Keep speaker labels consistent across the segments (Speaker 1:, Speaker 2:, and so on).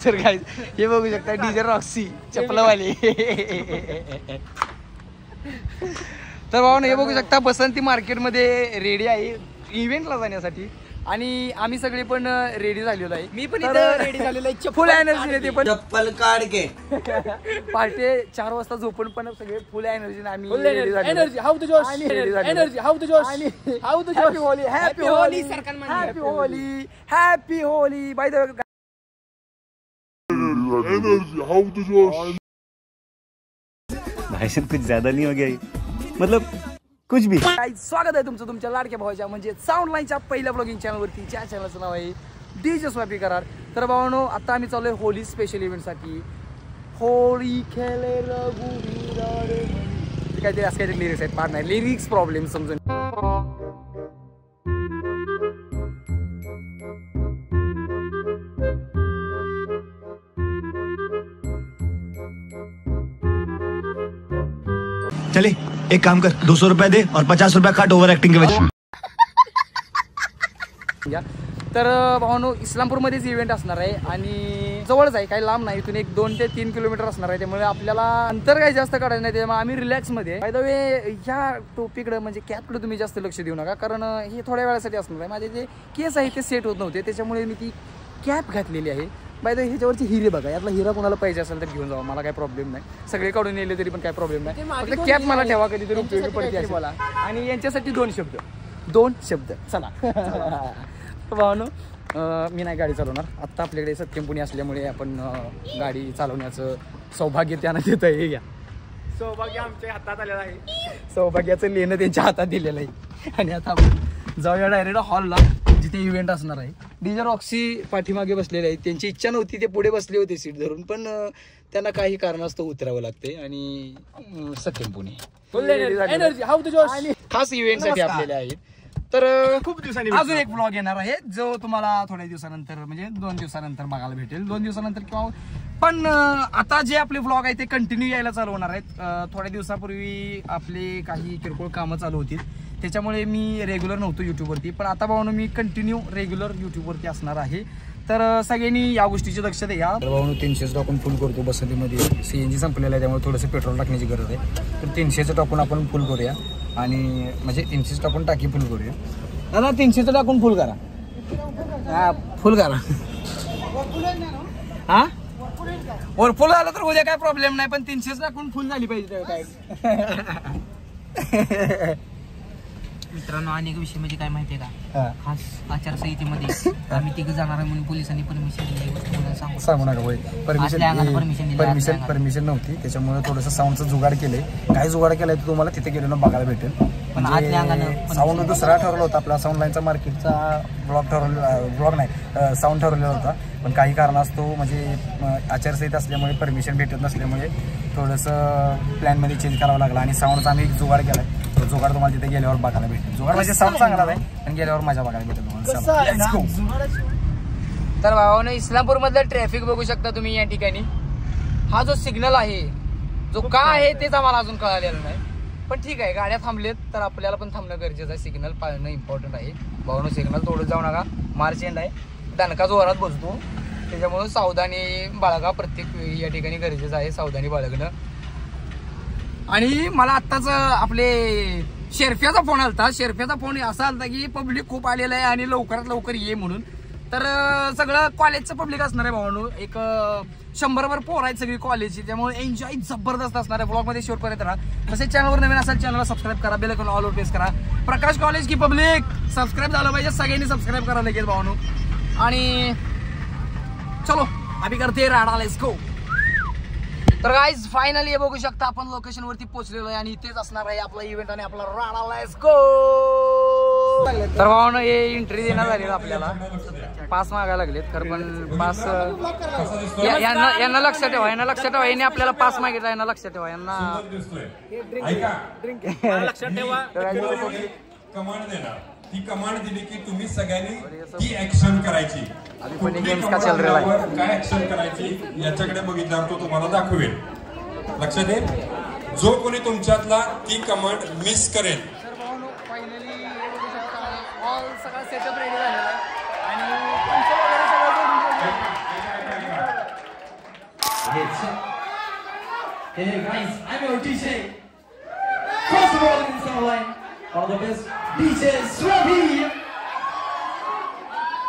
Speaker 1: तर गाईज हे बघू शकता डीजे रॉक्सी चपलवाले. तर भाऊ हे बघू शकता बसंती मार्केटमध्ये रेडी आहे इव्हेंटला जाण्यासाठी आणि आम्ही सगळे पण रेडी झालेलो आहे. मी पण रेडी झालेलो आहे फुल एनर्जी आहे. ते पण चप्पल काढ के पहाटे 4 वाजता झोपून पण सगळे फुल एनर्जी आम्ही रेडी झालेलो. Energy how the josh energy how the josh how the josh. Happy Holi happy Holi happy Holi bye the
Speaker 2: energy how to josh.
Speaker 3: भाई साहब कुछ ज्यादा नहीं हो गया मतलब कुछ भी.
Speaker 1: स्वागत आहे तुमचं तुमच्या लाडक्या भावाच्या म्हणजे साऊंड लाईनच्या पहिल्या ब्लॉगिंग चॅनलवरती. ज्या चॅनलचं नाव आहे डीजे स्वापी करार. तर भावानो आता आम्ही चाललोय होली स्पेशल इव्हेंटसाठी. होळी खेळे रघुवीर काहीतरी असं काहीतरी लिरिक्स आहेत. पाठ नाही लिरिक्स प्रॉब्लेम समजून.
Speaker 4: चले एक काम कर 200 रुपये दे और 50 रुपये काट ओव्हर ऍक्टिंग के वजह.
Speaker 1: तर भावानो इस्लामपूरमध्येच इव्हेंट असणार आहे आणि जवळच आहे, काही लांब नाही. इथून एक 2 ते 3 किलोमीटर असणार आहे. त्यामुळे आपल्याला अंतर काही जास्त काढायचं नाही. त्यामुळे आम्ही रिलॅक्समध्ये बाय द वे ह्या टोपीकडे म्हणजे कॅपकडे तुम्ही जास्त लक्ष देऊ नका, कारण हे थोड्या वेळासाठी असणार आहे. माझे जे केस आहे ते सेट होत नव्हते त्याच्यामुळे मी ती कॅप घातलेली आहे. बाय द ह्याच्यावरची हिरे बघा, यातला हिरा कोणाला पाहिजे असेल तर घेऊन जावा, मला काही प्रॉब्लेम नाही. सगळे काढून नेले तरी पण काही प्रॉब्लेम नाही. फक्त कॅप मला ठेवा, कधीतरी उपयोगी पडते मला. आणि यांच्यासाठी 2 शब्द चला. भावानो मी नाही गाडी चालवणार आत्ता. आपल्याकडे सत्यम पुणे असल्यामुळे आपण गाडी चालवण्याचं सौभाग्य त्यांना देत आहे. घ्या सौभाग्य आमच्या हातात आलेलं आहे. सौभाग्याचं लेणं त्यांच्या हातात दिलेलं आहे. आणि आता आपण जाऊया डायरेक्ट हॉलला जिथे इव्हेंट असणार आहे. डीजे रॉक्सी पाठीमागे बसलेले आहेत. त्यांची इच्छा नव्हती, ते पुढे बसले होते सीट धरून, पण त्यांना काही कारणास्तव उतरावं लागते. आणि सत्यम पुणे खास इव्हेंटसाठी आपलेले आहेत. तर खूप दिवसांनी अजून एक ब्लॉग येणार आहे जो तुम्हाला थोड्या दिवसानंतर म्हणजे 2 दिवसानंतर बघायला भेटेल. 2 दिवसानंतर किंवा पण आता जे आपले ब्लॉग आहे ते कंटिन्यू यायला चालू होणार आहेत. थोड्या दिवसापूर्वी आपले काही किरकोळ कामं चालू होतील त्याच्यामुळे मी रेग्युलर नव्हतो यूट्यूबवरती, पण आता भावनो मी कंटिन्यू रेग्युलर यूट्यूबवरती असणार आहे. तर सगळ्यांनी या गोष्टीची दक्षता घ्या. तर भावनो 300 टाकून फुल करतो. बसंतीमध्ये CNG संपलेलं आहे त्यामुळे थोडंसं पेट्रोल टाकण्याची गरज आहे. तर 300 टाकून आपण फुल करूया आणि म्हणजे 300 टाकून टाकी फुल करूया. दादा 300 टाकून फुल करा. हा फुल करा. हा वर फुल झालं तर उद्या काय प्रॉब्लेम नाही, पण 300 टाकून फुल झाली पाहिजे काय.
Speaker 5: मित्रांनो अनेक विषय म्हणजे काय माहितीये का, खास आचारसंहितेमध्ये आम्ही तिघ जाणार आहे म्हणून पोलिसांनी परमिशन दिली.
Speaker 1: सांगू नका होय. परमिशन नव्हती त्याच्यामुळे थोडंसं साऊंडचं जुगाड केलंय. काय जुगाड केलाय तो तुम्हाला तिथे गेल्यानं बघायला भेटेल.
Speaker 5: पण आतल्या अंगानं
Speaker 1: साऊंड दुसरा ठरवला होता आपला. साऊंड लाईनचा मार्केटचा ब्लॉग नाही साऊंड ठरवलेला होता, पण काही कारणास्तव म्हणजे आचारसंहिता असल्यामुळे परमिशन भेटत नसल्यामुळे थोडंसं प्लॅनमध्ये चेंज करावं लागला आणि साऊंडचा आम्ही एक जुगाड केलाय. तो जुगाड तुम्हाला तिथे गेल्यावर बघायला भेटेल. जुगाड म्हणजे साऊंड चांगला आहे पण गेल्यावर मजा बघायला भेटेल तुम्हाला. तर भावानं इस्लामपूर मधलं ट्रॅफिक बघू शकता तुम्ही या ठिकाणी. हा जो सिग्नल आहे जो का आहे तेच आम्हाला अजून कळालेलं नाही, पण ठीक आहे गाड्या थांबलेत तर आपल्याला पण थांबणं गरजेचं आहे. सिग्नल पाळणं इम्पॉर्टंट आहे. भावानं सिग्नल तोडत जाऊ नका. मार्च एंड आहे, दणका जोरात बसतो त्याच्यामुळे सावधानी बाळगा. प्रत्येक या ठिकाणी गरजेचं आहे सावधानी बाळगणं. आणि मला आत्ताच आपले शेरफ्याचा फोन आलता. शेरफ्याचा फोन असा आलता की पब्लिक खूप आलेलं आहे आणि लवकरात लवकर ये म्हणून. तर सगळं कॉलेजचं पब्लिक असणार आहे भावांनो. एक 100 पोर आहेत सगळी कॉलेजची, त्यामुळे एन्जॉय जबरदस्त असणार आहे. ब्लॉगमध्ये शेवटपर्यंत राहा. तसेच चॅनलवर नवीन असेल चॅनलला सबस्क्राईब करा, बेल आयकॉन ऑल प्रेस करा. प्रकाश कॉलेज की पब्लिक सबस्क्राईब झालं पाहिजे. सगळ्यांनी सबस्क्राईब करा लगेच भावांनो. आणि चलो आम्ही करते राडा, लेट्स गो. तर गाईज फायनली हे बघू शकता आपण लोकेशन वरती पोहोचलेलो आहे आणि इथेच असणार आहे आपला इव्हेंट आणि आपला राडा, लेट्स गो. तर भावानं हे एंट्री देण्यात आली आपल्याला. पास मागायला लागलेत खरं, पण पास यांना लक्षात ठेवा, यांना लक्षात ठेवा. यांनी आपल्याला पास मागितला, यांना लक्षात ठेवा. यांना
Speaker 6: लक्षात ठेवा कमांड देणार. ती कमांड दिली की तुम्ही सगळ्यांनी ती ऍक्शन करायची. काय ऍक्शन करायची याच्याकडे बघितल्यावर तो तुम्हाला दाखवेल. लक्षात येईल. जो कोणी तुमच्यातला ती कमांड मिस करेल.
Speaker 1: फायनली ऑल सगळा सेटअप रेडी झालेला आहे आणि
Speaker 7: Hey guys, I'm your DJ. First of all, in the line, one of the best DJ Swabhi.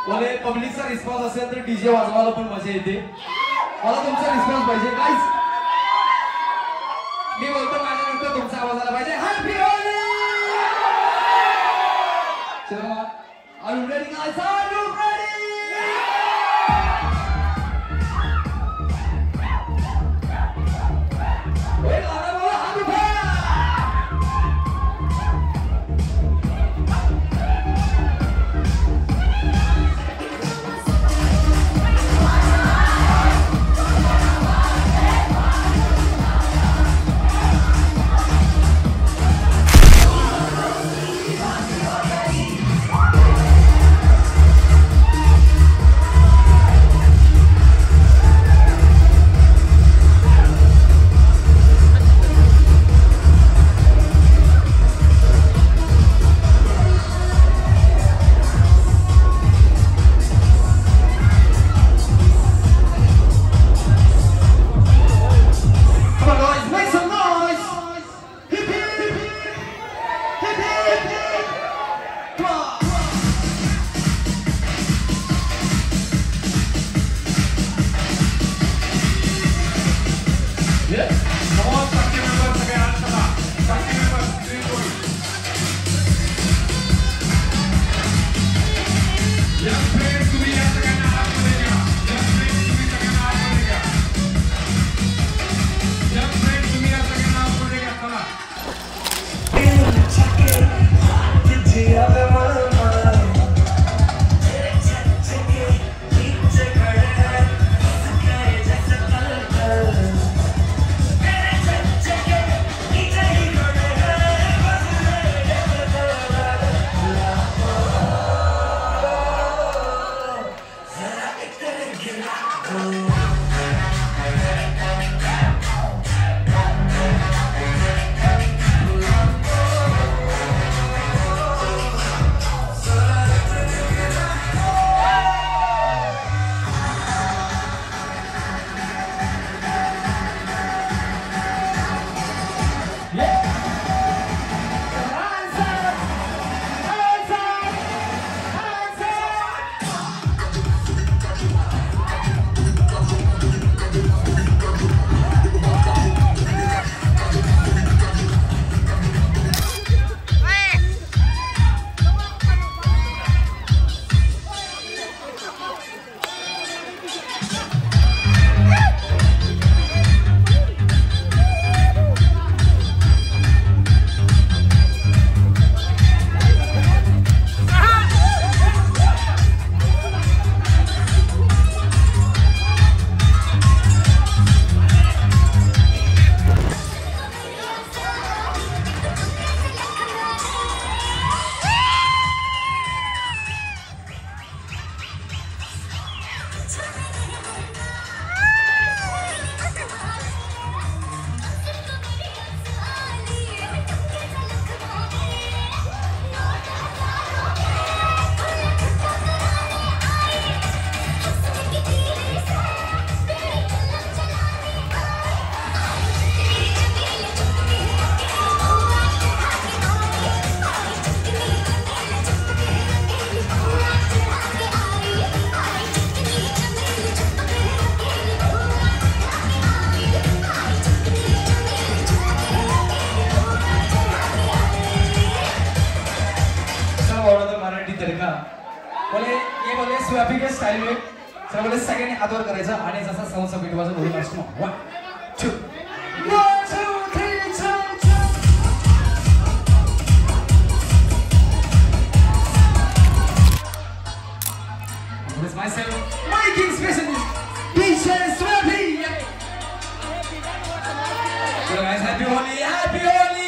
Speaker 7: बोले पब्लिकचा रिस्पॉन्स असेल तर डीजे वाजवायला पण मजा येते. मला तुमचा रिस्पॉन्स पाहिजे गाइस. मी बोलतो माझ्यानंतर तुमचा आवाज आला पाहिजे. Happy Holy. चला, are you ready guys? Are you ready? बोले ये बोले स्वाभी के स्टाइल में सर बोले सगळ्यांनी हात वर करायचं आणि जसा साऊंड सबीट वाजून बोलून असतो 1 2 1 2 3 With myself, making specialist, DJ Swabhi. So guys, happy Holi, happy Holi.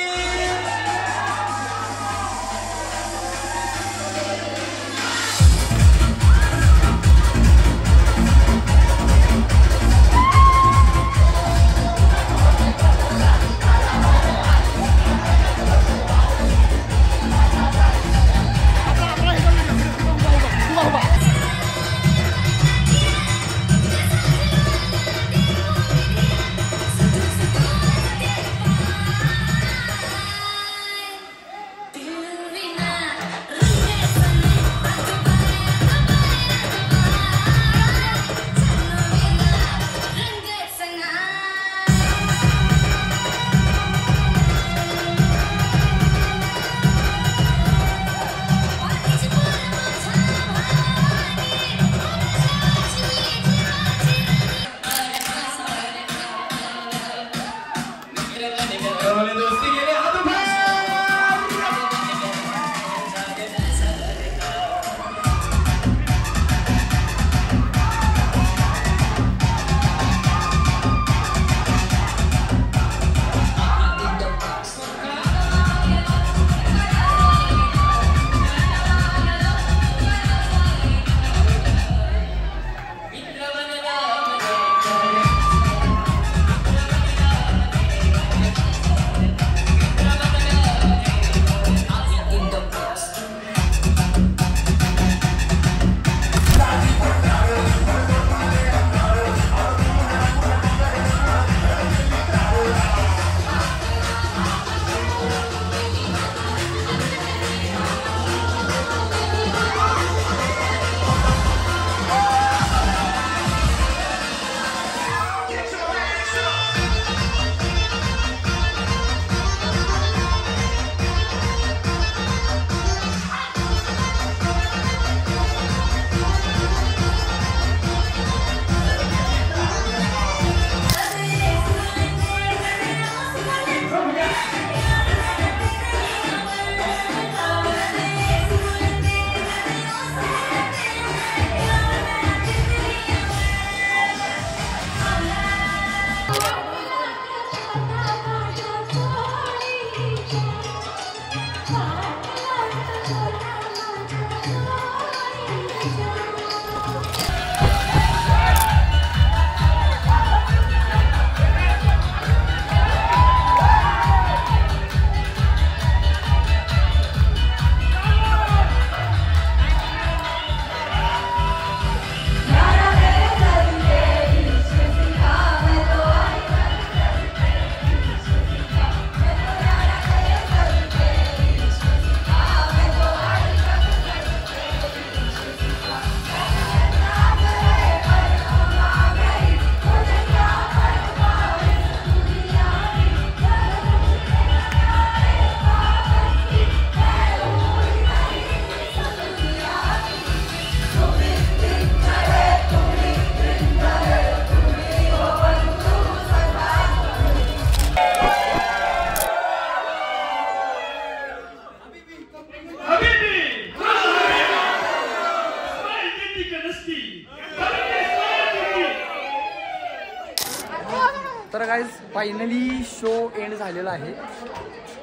Speaker 1: तर गाईज फायनली शो एंड झालेला आहे.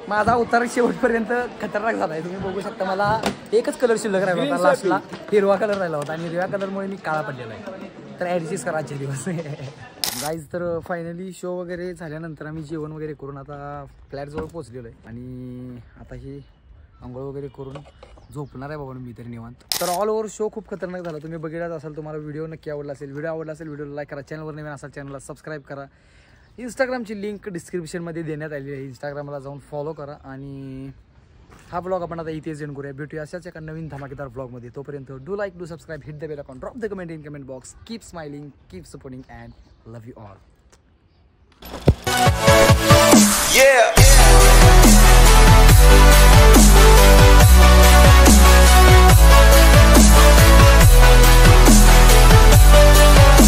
Speaker 1: माझा उतार शेवटपर्यंत खतरनाक झाला आहे. तुम्ही बघू शकता मला एकच कलर शिल्लक राहिला होता लास्टला, हिरवा कलर राहिला होता आणि हिरव्या कलरमुळे मी काळा पडलेला आहे. तर ॲडजस्ट करा आजचे दिवस गाईज. तर फायनली शो वगैरे झाल्यानंतर आम्ही जेवण वगैरे करून आता फ्लॅटजवळ पोहोचलेलो आहे आणि आता ही आंघोळ वगैरे करून झोपणार आहे बाबा मी तरी निवांत. तर ऑल ओव्हर शो खूप खतरनाक झाला. तुम्ही बघितलाच असाल, तुम्हाला व्हिडिओ नक्की आवडला असेल. व्हिडिओला लाईक करा, चॅनलवर नवीन असाल चॅनलला सबस्क्राईब करा. इंस्टाग्रामची लिंक डिस्क्रिप्शनमध्ये देण्यात आलेली आहे, इंस्टाग्रामला जाऊन फॉलो करा. आणि हा ब्लॉग आपण आता इथेच एंड करूया. भेटूया अशाच एका नवीन धमाकेदार ब्लॉगमध्ये. तोपर्यंत do like, do subscribe, hit the bell icon, drop the comment in comment box. Keep smiling, keep supporting and love you all.